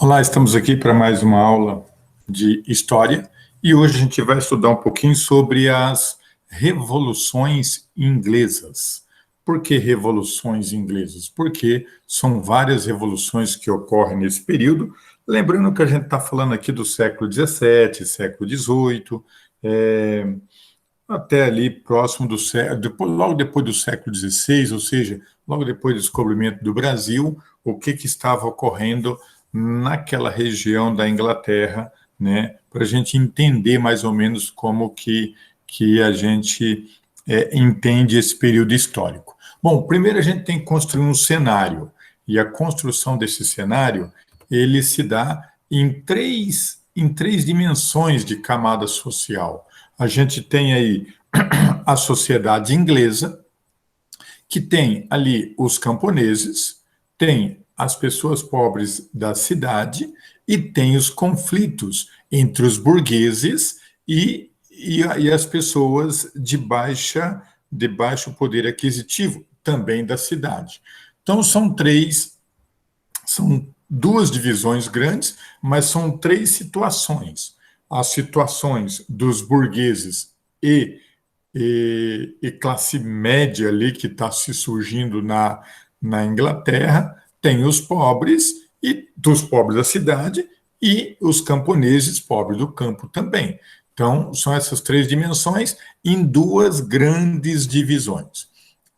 Olá, estamos aqui para mais uma aula de História e hoje a gente vai estudar um pouquinho sobre as revoluções inglesas. Por que revoluções inglesas? Porque são várias revoluções que ocorrem nesse período. Lembrando que a gente está falando aqui do século XVII, século XVIII, até ali próximo do século, logo depois do século XVI, ou seja, logo depois do descobrimento do Brasil, o que estava ocorrendo naquela região da Inglaterra, né, para a gente entender mais ou menos como que a gente entende esse período histórico. Bom, primeiro a gente tem que construir um cenário, e a construção desse cenário, ele se dá em três dimensões de camada social. A gente tem aí a sociedade inglesa, que tem ali os camponeses, tem as pessoas pobres da cidade e tem os conflitos entre os burgueses e as pessoas de baixo poder aquisitivo, também da cidade. Então, são duas divisões grandes, mas são três situações. As situações dos burgueses e classe média ali que está se surgindo na Inglaterra, tem os pobres, e dos pobres da cidade, e os camponeses pobres do campo também. Então, são essas três dimensões em duas grandes divisões.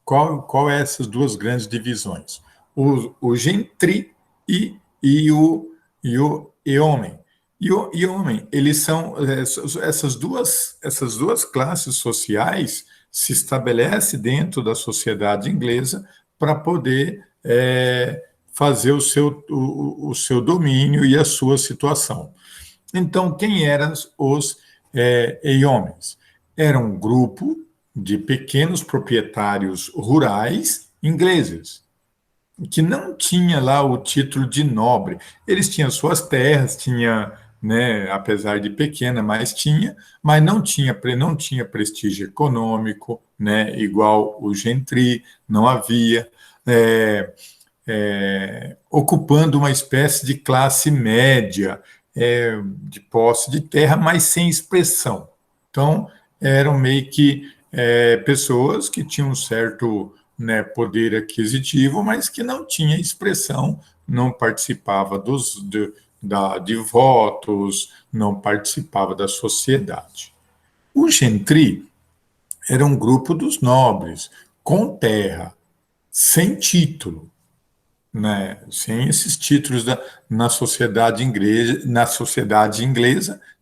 Qual é essas duas grandes divisões? O gentry e o yeoman. E o homem, eles são essas duas classes sociais se estabelecem dentro da sociedade inglesa para poder fazer o seu domínio e a sua situação. Então, quem eram os yeomans? Era um grupo de pequenos proprietários rurais ingleses, que não tinha lá o título de nobre. Eles tinham suas terras, né, apesar de pequena, mas não tinha prestígio econômico, né, igual o gentry, não havia, ocupando uma espécie de classe média, de posse de terra, mas sem expressão. Então, eram meio que pessoas que tinham um certo, né, poder aquisitivo, mas que não tinha expressão, não participava de votos, não participava da sociedade. O gentry era um grupo dos nobres, com terra, sem título, né, sem esses títulos na sociedade inglesa,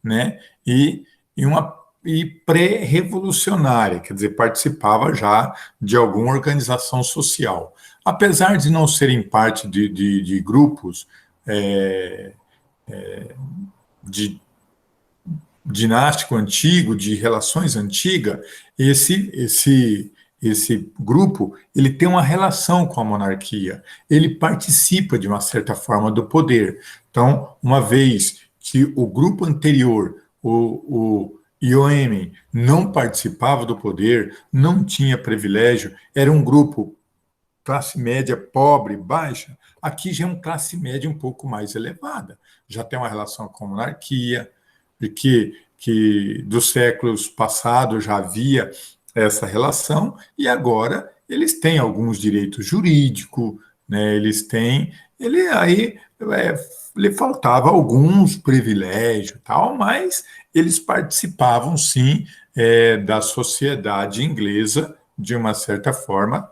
né, e pré-revolucionária, quer dizer, participava já de alguma organização social. Apesar de não serem parte de grupos de dinástico antigo, de relações antigas, esse grupo, ele tem uma relação com a monarquia, ele participa de uma certa forma do poder. Então, uma vez que o grupo anterior, o yeoman, não participava do poder, não tinha privilégio, era um grupo classe média pobre, baixa, aqui já é uma classe média um pouco mais elevada, já tem uma relação com a monarquia, que dos séculos passados já havia essa relação, e agora eles têm alguns direitos jurídicos, né, lhe faltava alguns privilégios, tal, mas eles participavam, sim, da sociedade inglesa, de uma certa forma,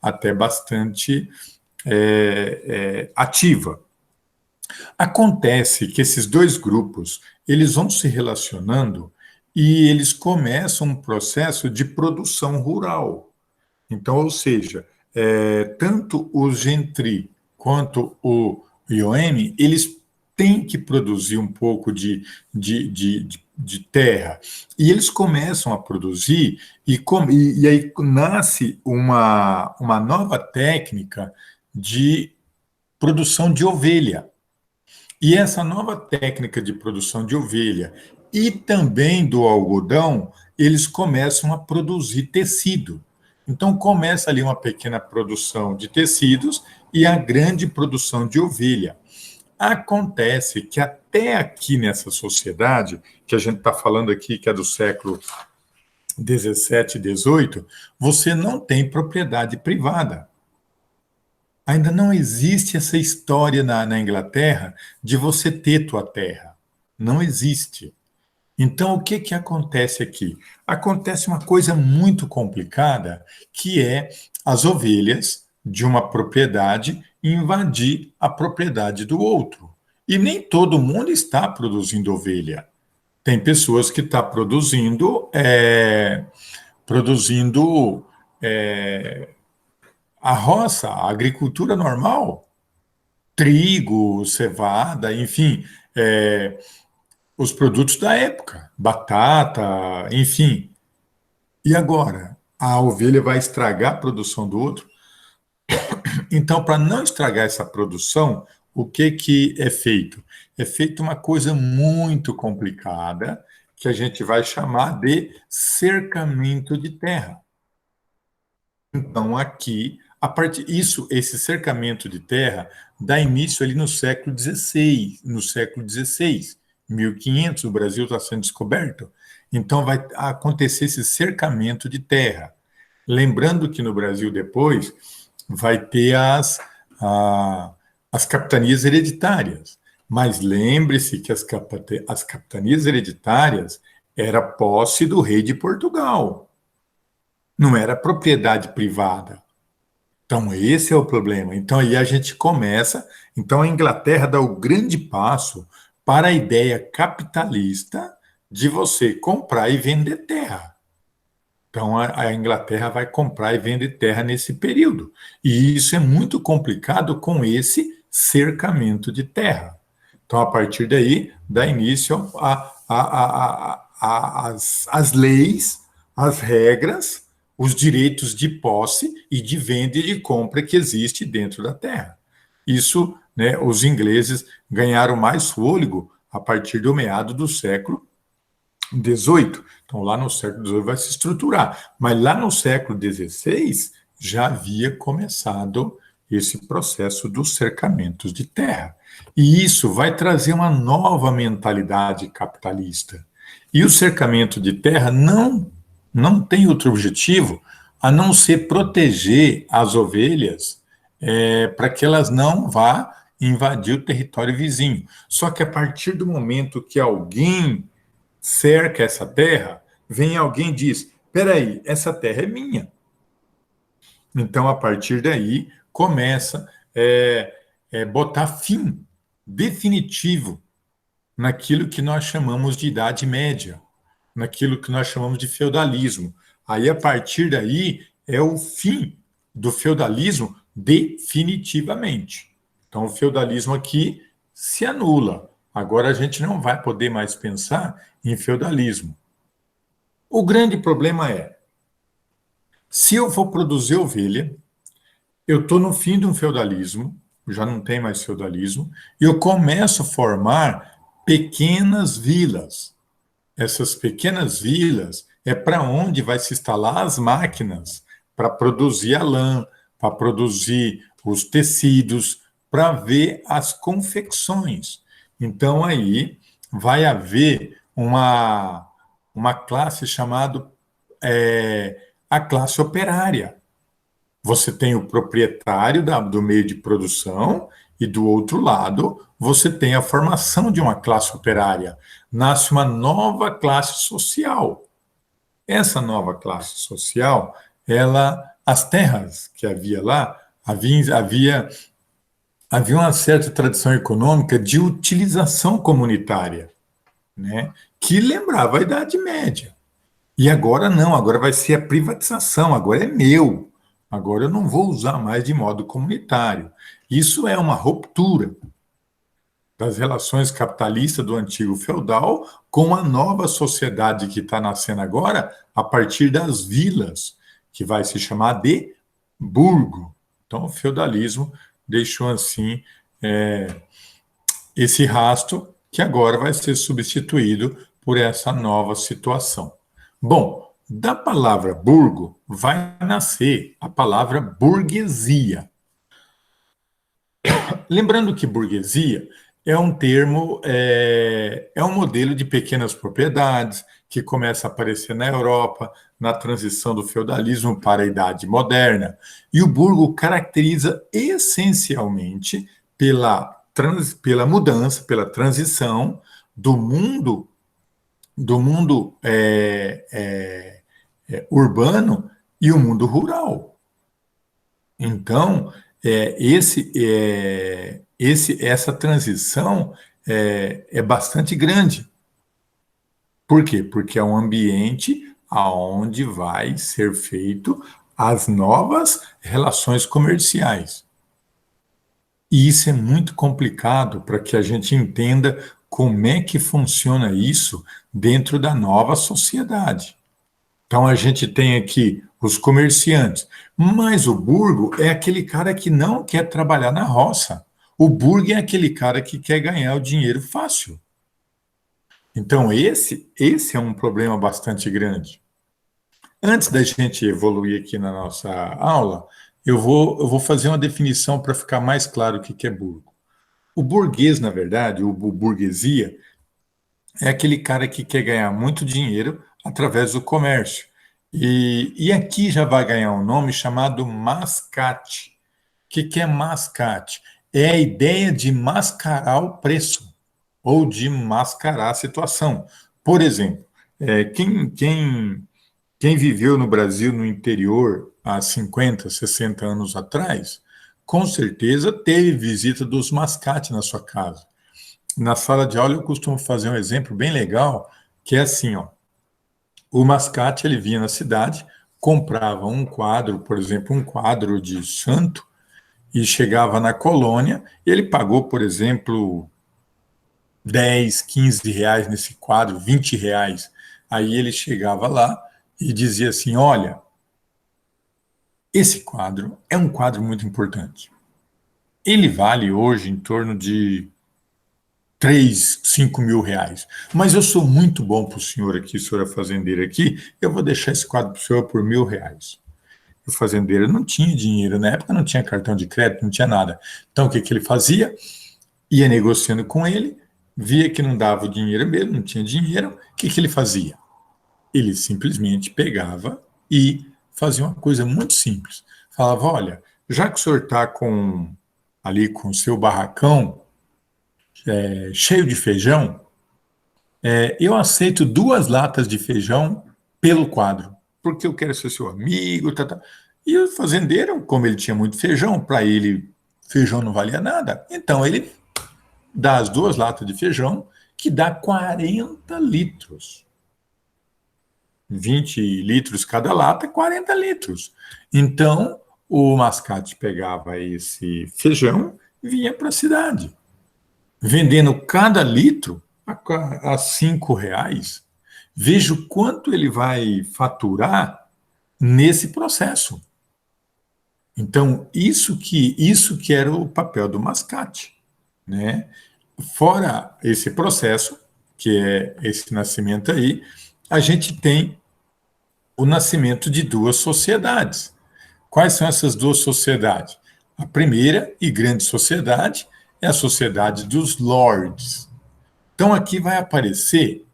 até bastante ativa. Acontece que esses dois grupos, eles vão se relacionando e eles começam um processo de produção rural. Então, ou seja, tanto o gentry quanto o yeoman, eles têm que produzir um pouco de terra. E eles começam a produzir, e aí nasce uma nova técnica de produção de ovelha. E essa nova técnica de produção de ovelha e também do algodão, eles começam a produzir tecido. Então, começa ali uma pequena produção de tecidos e a grande produção de ovelha. Acontece que até aqui nessa sociedade, que a gente está falando aqui, que é do século 17, 18, você não tem propriedade privada. Ainda não existe essa história na Inglaterra de você ter tua terra. Não existe. Então, o que acontece aqui? Acontece uma coisa muito complicada, que é as ovelhas de uma propriedade invadir a propriedade do outro. E nem todo mundo está produzindo ovelha. Tem pessoas que estão produzindo a roça, a agricultura normal, trigo, cevada, enfim, os produtos da época, batata, enfim. E agora? A ovelha vai estragar a produção do outro? Então, para não estragar essa produção, o que é feito? É feita uma coisa muito complicada, que a gente vai chamar de cercamento de terra. Então, aqui, esse cercamento de terra dá início ali no século XVI, 1500, o Brasil está sendo descoberto. Então, vai acontecer esse cercamento de terra. Lembrando que no Brasil depois vai ter as capitanias hereditárias. Mas lembre-se que as capitanias hereditárias era posse do rei de Portugal. Não era propriedade privada. Então, esse é o problema. Então, aí a gente começa. Então, a Inglaterra dá o grande passo para a ideia capitalista de você comprar e vender terra. Então, a Inglaterra vai comprar e vender terra nesse período. E isso é muito complicado com esse cercamento de terra. Então, a partir daí, dá início às leis, às regras, os direitos de posse e de venda e de compra que existe dentro da terra. Isso, né, os ingleses ganharam mais fôlego a partir do meado do século XVIII. Então, lá no século XVIII vai se estruturar. Mas lá no século XVI já havia começado esse processo dos cercamentos de terra. E isso vai trazer uma nova mentalidade capitalista. E o cercamento de terra não tem outro objetivo a não ser proteger as ovelhas para que elas não vá invadir o território vizinho. Só que a partir do momento que alguém cerca essa terra, vem alguém e diz: peraí, essa terra é minha. Então, a partir daí, começa botar fim definitivo naquilo que nós chamamos de Idade Média, naquilo que nós chamamos de feudalismo. Aí, a partir daí, é o fim do feudalismo definitivamente. Então, o feudalismo aqui se anula. Agora a gente não vai poder mais pensar em feudalismo. O grande problema é, se eu for produzir ovelha, eu estou no fim de um feudalismo, já não tem mais feudalismo, e eu começo a formar pequenas vilas. Essas pequenas vilas é para onde vai se instalar as máquinas para produzir a lã, para produzir os tecidos, para ver as confecções. Então, aí vai haver uma classe chamada a classe operária. Você tem o proprietário do meio de produção e, do outro lado, você tem a formação de uma classe operária. Nasce uma nova classe social. Essa nova classe social, as terras que havia lá, havia uma certa tradição econômica de utilização comunitária, né, que lembrava a Idade Média. E agora não, agora vai ser a privatização, agora é meu. Agora eu não vou usar mais de modo comunitário. Isso é uma ruptura das relações capitalistas do antigo feudal com a nova sociedade que está nascendo agora a partir das vilas, que vai se chamar de burgo. Então, o feudalismo deixou assim esse rastro que agora vai ser substituído por essa nova situação. Bom, da palavra burgo vai nascer a palavra burguesia. Lembrando que burguesia é um termo, é um modelo de pequenas propriedades que começa a aparecer na Europa, na transição do feudalismo para a Idade Moderna. E o burgo caracteriza essencialmente pela mudança, pela transição do mundo urbano e o mundo rural. Então, essa transição é bastante grande. Por quê? Porque é um ambiente aonde vai ser feito as novas relações comerciais. E isso é muito complicado para que a gente entenda como é que funciona isso dentro da nova sociedade. Então a gente tem aqui os comerciantes, mas o burgo é aquele cara que não quer trabalhar na roça. O burgo é aquele cara que quer ganhar o dinheiro fácil. Então esse é um problema bastante grande. Antes da gente evoluir aqui na nossa aula, eu vou fazer uma definição para ficar mais claro o que é burgo. O burguês, na verdade, o burguesia, é aquele cara que quer ganhar muito dinheiro através do comércio. E aqui já vai ganhar um nome chamado mascate. O que é mascate? É a ideia de mascarar o preço ou de mascarar a situação. Por exemplo, quem viveu no Brasil, no interior, há 50, 60 anos atrás, com certeza teve visita dos mascate na sua casa. Na sala de aula eu costumo fazer um exemplo bem legal, que é assim, ó, o mascate ele vinha na cidade, comprava um quadro, por exemplo, um quadro de santo, e chegava na colônia, ele pagou, por exemplo, 10, 15 reais nesse quadro, 20 reais. Aí ele chegava lá e dizia assim, olha, esse quadro é um quadro muito importante. Ele vale hoje em torno de 3, 5 mil reais. Mas eu sou muito bom para o senhor aqui, senhor é fazendeiro aqui, eu vou deixar esse quadro para o senhor por R$ 1.000. O fazendeiro não tinha dinheiro, na época não tinha cartão de crédito, não tinha nada. Então o que ele fazia? Ia negociando com ele, via que não dava o dinheiro mesmo, não tinha dinheiro, o que ele fazia? Ele simplesmente pegava e fazia uma coisa muito simples. Falava, olha, já que o senhor está ali com o seu barracão cheio de feijão, eu aceito 2 latas de feijão pelo quadro, porque eu quero ser seu amigo, tá, tá. E o fazendeiro, como ele tinha muito feijão, para ele feijão não valia nada, então ele dá as 2 latas de feijão, que dá 40 litros. 20 litros cada lata, 40 litros. Então, o mascate pegava esse feijão e vinha para a cidade, vendendo cada litro a R$ 5. Veja o quanto ele vai faturar nesse processo. Então, isso que era o papel do mascate, né? Fora esse processo, que é esse nascimento aí, a gente tem o nascimento de 2 sociedades. Quais são essas 2 sociedades? A primeira e grande sociedade é a sociedade dos lords. Então aqui vai aparecer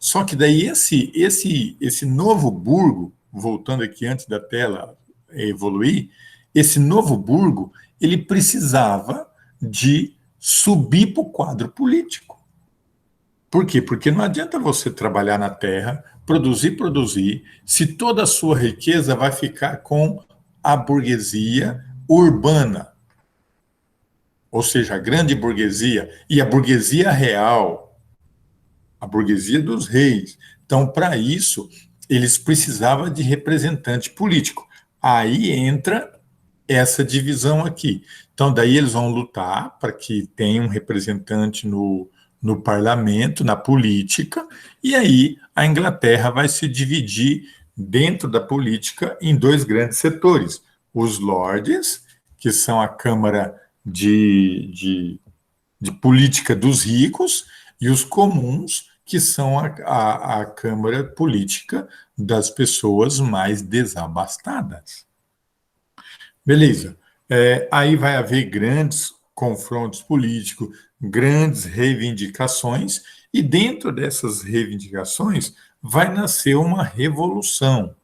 só que daí esse novo burgo, voltando aqui antes da tela evoluir, esse novo burgo, ele precisava de subir para o quadro político. Por quê? Porque não adianta você trabalhar na terra, produzir, se toda a sua riqueza vai ficar com a burguesia urbana, ou seja, a grande burguesia e a burguesia real, a burguesia dos reis. Então, para isso, eles precisavam de representante político. Aí entra essa divisão aqui. Então, daí eles vão lutar para que tenha um representante no parlamento, na política, e aí a Inglaterra vai se dividir dentro da política em 2 grandes setores. Os lords, que são a Câmara de política dos ricos, e os comuns, que são a Câmara política das pessoas mais desabastadas. Beleza. Aí vai haver grandes confrontos políticos, grandes reivindicações, e dentro dessas reivindicações vai nascer uma revolução,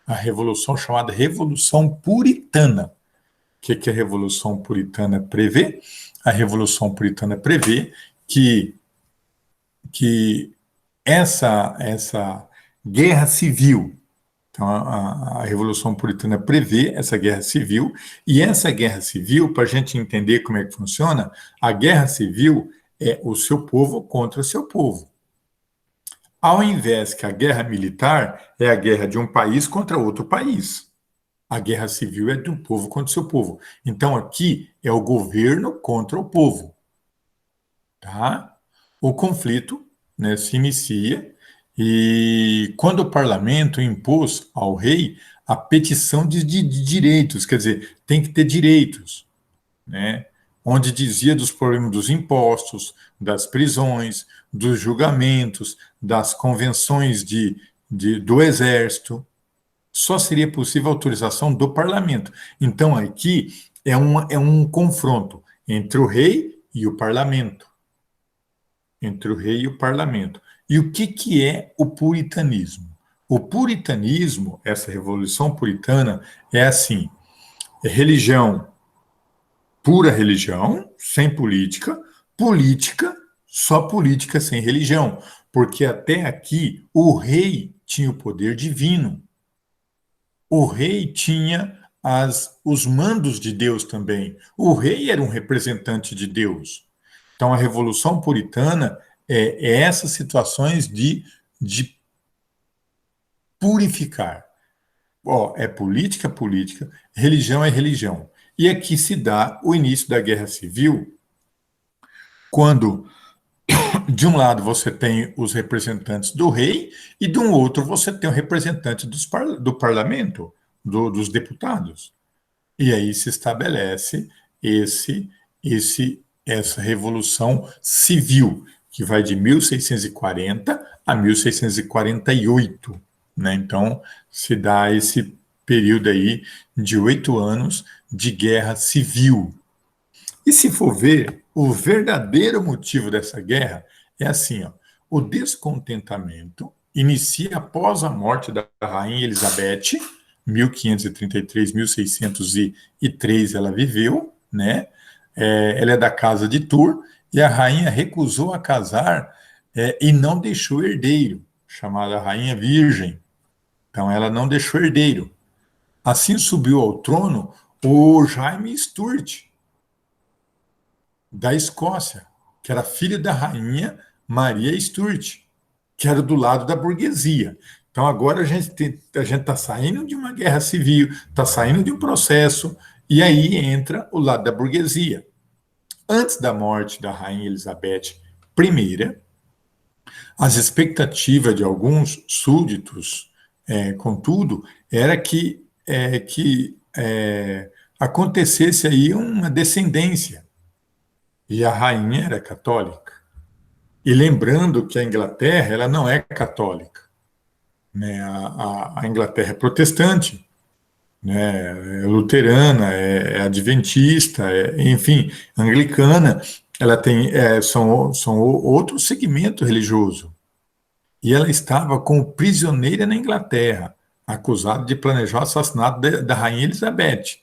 a revolução chamada Revolução Puritana. O que a Revolução Puritana prevê? A Revolução Puritana prevê que essa guerra civil, então a Revolução Puritana prevê essa guerra civil, e essa guerra civil, para a gente entender como é que funciona, a guerra civil é o seu povo contra o seu povo. Ao invés que a guerra militar é a guerra de um país contra outro país. A guerra civil é de um povo contra o seu povo. Então aqui é o governo contra o povo. Tá? O conflito, né, se inicia e quando o parlamento impôs ao rei a petição de direitos, quer dizer, tem que ter direitos, né, onde dizia dos problemas dos impostos, das prisões, dos julgamentos, das convenções do exército, só seria possível a autorização do parlamento. Então aqui é um confronto entre o rei e o parlamento. Entre o rei e o parlamento. E o que é o puritanismo? O puritanismo, essa revolução puritana, é assim: é religião, pura religião, sem política, política, só política sem religião, porque até aqui o rei tinha o poder divino. O rei tinha os mandos de Deus também. O rei era um representante de Deus. Então, a Revolução Puritana é essas situações de purificar. É política, política, religião é religião. E aqui se dá o início da Guerra Civil, quando, de um lado, você tem os representantes do rei, e de um outro, você tem o representante do parlamento, dos deputados. E aí se estabelece essa revolução civil, que vai de 1640 a 1648. Né? Então, se dá esse período aí de 8 anos de guerra civil. E se for ver, o verdadeiro motivo dessa guerra é assim, ó, o descontentamento inicia após a morte da rainha Elizabeth, 1533, 1603 ela viveu, né? Ela é da casa de Tours, e a rainha recusou a casar e não deixou herdeiro, chamada Rainha Virgem. Então ela não deixou herdeiro. Assim subiu ao trono o Jaime Stuart, da Escócia, que era filho da rainha Maria Stuart, que era do lado da burguesia. Então agora a gente está saindo de uma guerra civil, está saindo de um processo, e aí entra o lado da burguesia. Antes da morte da rainha Elizabeth I, as expectativas de alguns súditos, contudo, era que acontecesse aí uma descendência, e a rainha era católica. E lembrando que a Inglaterra ela não é católica, né? A Inglaterra é protestante, né? É luterana, é adventista, enfim, anglicana. Ela tem são outro segmento religioso. E ela estava como prisioneira na Inglaterra, acusada de planejar o assassinato da rainha Elizabeth.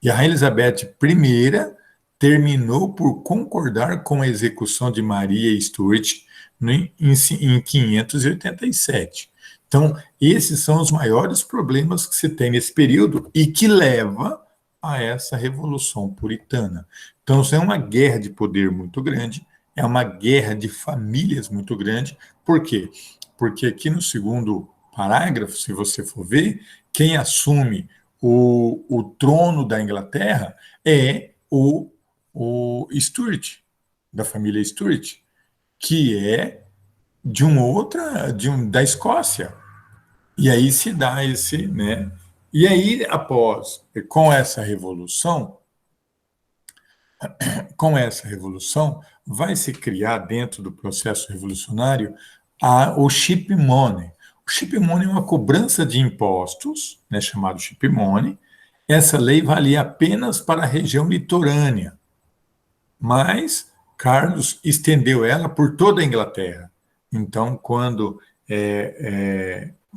E a rainha Elizabeth I terminou por concordar com a execução de Maria Stuart em 587. Então, esses são os maiores problemas que se tem nesse período e que leva a essa revolução puritana. Então, isso é uma guerra de poder muito grande, é uma guerra de famílias muito grande. Por quê? Porque aqui no segundo parágrafo, se você for ver, quem assume o trono da Inglaterra é o Stuart, da família Stuart, que é da Escócia. E aí se dá esse, né? E aí, com essa revolução, vai se criar dentro do processo revolucionário o chip money. O chip money é uma cobrança de impostos, né, chamado chip money. Essa lei valia apenas para a região litorânea. mas Carlos estendeu ela por toda a Inglaterra. Então, quando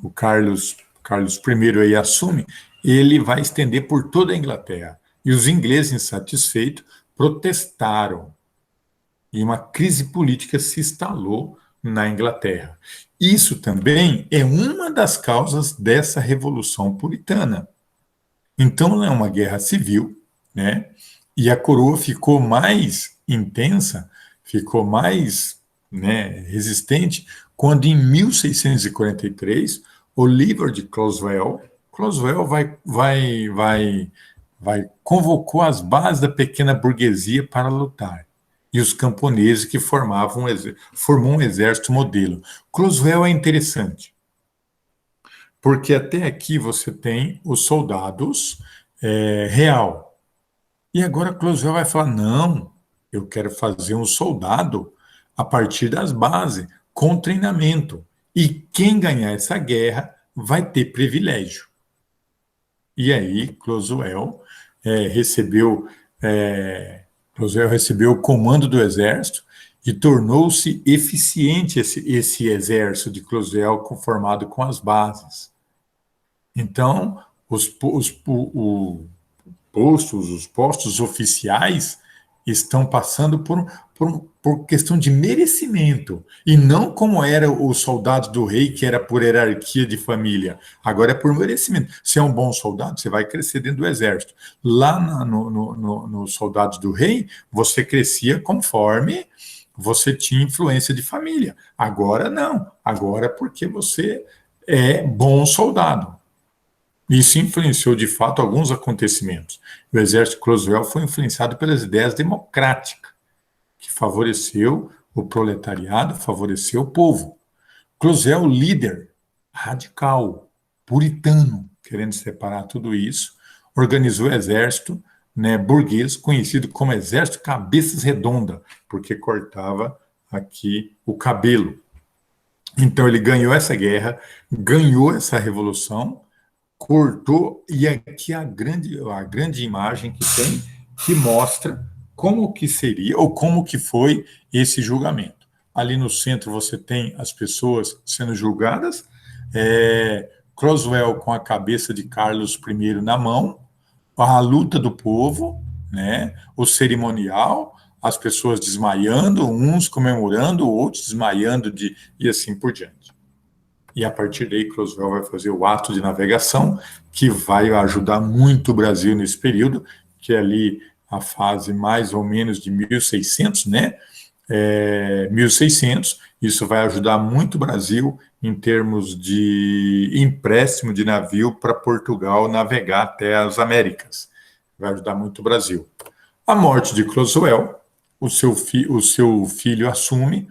o Carlos I aí assume, ele vai estender por toda a Inglaterra. E os ingleses, insatisfeitos, protestaram. E uma crise política se instalou na Inglaterra. Isso também é uma das causas dessa Revolução Puritana. Então, não é uma guerra civil, né? E a coroa ficou mais intensa, ficou mais, né, resistente, quando em 1643, Oliver de Cromwell convocou as bases da pequena burguesia para lutar. E os camponeses que formou um exército modelo. Cromwell é interessante, porque até aqui você tem os soldados real. E agora Cromwell vai falar, não, eu quero fazer um soldado a partir das bases, com treinamento. E quem ganhar essa guerra vai ter privilégio. E aí recebeu, Cromwell recebeu o comando do exército e tornou-se eficiente esse exército de Cromwell formado com as bases. Então, os postos oficiais estão passando por questão de merecimento, e não como era o soldado do rei, que era por hierarquia de família. Agora é por merecimento. Se é um bom soldado, você vai crescer dentro do exército. Lá nos soldados do rei, você crescia conforme você tinha influência de família. Agora não. Agora é porque você é bom soldado. Isso influenciou, de fato, alguns acontecimentos. O exército Cromwell foi influenciado pelas ideias democráticas, que favoreceu o proletariado, favoreceu o povo. Cromwell, líder radical, puritano, querendo separar tudo isso, organizou o exército, né, burguês, conhecido como Exército Cabeças Redonda, porque cortava aqui o cabelo. Então ele ganhou essa guerra, ganhou essa revolução, cortou, e aqui a grande imagem que tem, que mostra como que seria, ou como que foi esse julgamento. Ali no centro você tem as pessoas sendo julgadas, Cromwell com a cabeça de Carlos I na mão, a luta do povo, né, o cerimonial, as pessoas desmaiando, uns comemorando, outros desmaiando, e assim por diante. E a partir daí, Cromwell vai fazer o ato de navegação, que vai ajudar muito o Brasil nesse período, que é ali a fase mais ou menos de 1600, né? 1600, isso vai ajudar muito o Brasil em termos de empréstimo de navio para Portugal navegar até as Américas. Vai ajudar muito o Brasil. A morte de Cromwell, o seu filho assume,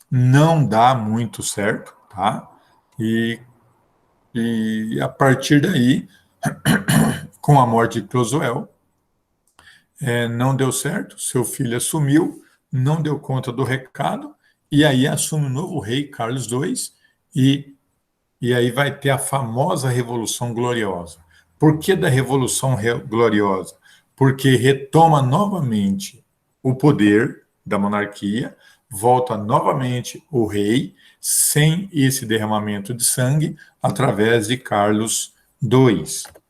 não dá muito certo, tá? E a partir daí, com a morte de Cromwell, não deu certo, seu filho assumiu, não deu conta do recado, e aí assume o novo rei, Carlos II, e aí vai ter a famosa Revolução Gloriosa. Por que da Revolução Gloriosa? Porque retoma novamente o poder da monarquia, volta novamente o rei, sem esse derramamento de sangue, através de Carlos II,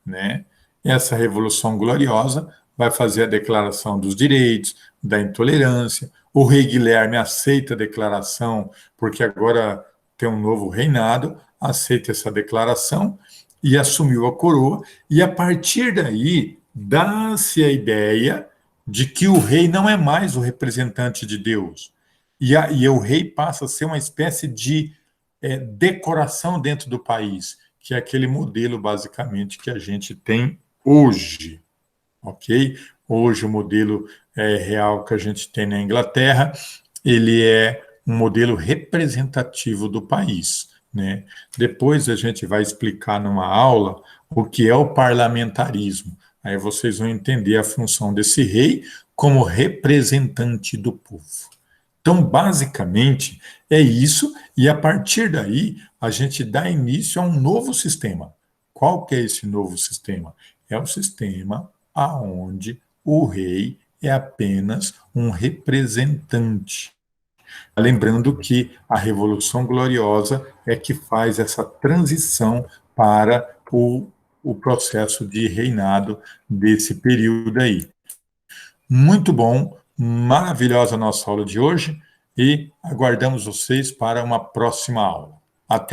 né? Essa Revolução Gloriosa vai fazer a declaração dos direitos, da intolerância. O rei Guilherme aceita a declaração, porque agora tem um novo reinado, aceita essa declaração e assumiu a coroa, e a partir daí dá-se a ideia de que o rei não é mais o representante de Deus, e o rei passa a ser uma espécie de decoração dentro do país, que é aquele modelo, basicamente, que a gente tem hoje, ok? Hoje o modelo real que a gente tem na Inglaterra, ele é um modelo representativo do país, né? Depois a gente vai explicar numa aula o que é o parlamentarismo. Aí vocês vão entender a função desse rei como representante do povo. Então, basicamente, é isso, e a partir daí a gente dá início a um novo sistema. Qual que é esse novo sistema? É o sistema aonde o rei é apenas um representante. Lembrando que a Revolução Gloriosa é que faz essa transição para o processo de reinado desse período aí. Muito bom, maravilhosa a nossa aula de hoje e aguardamos vocês para uma próxima aula. Até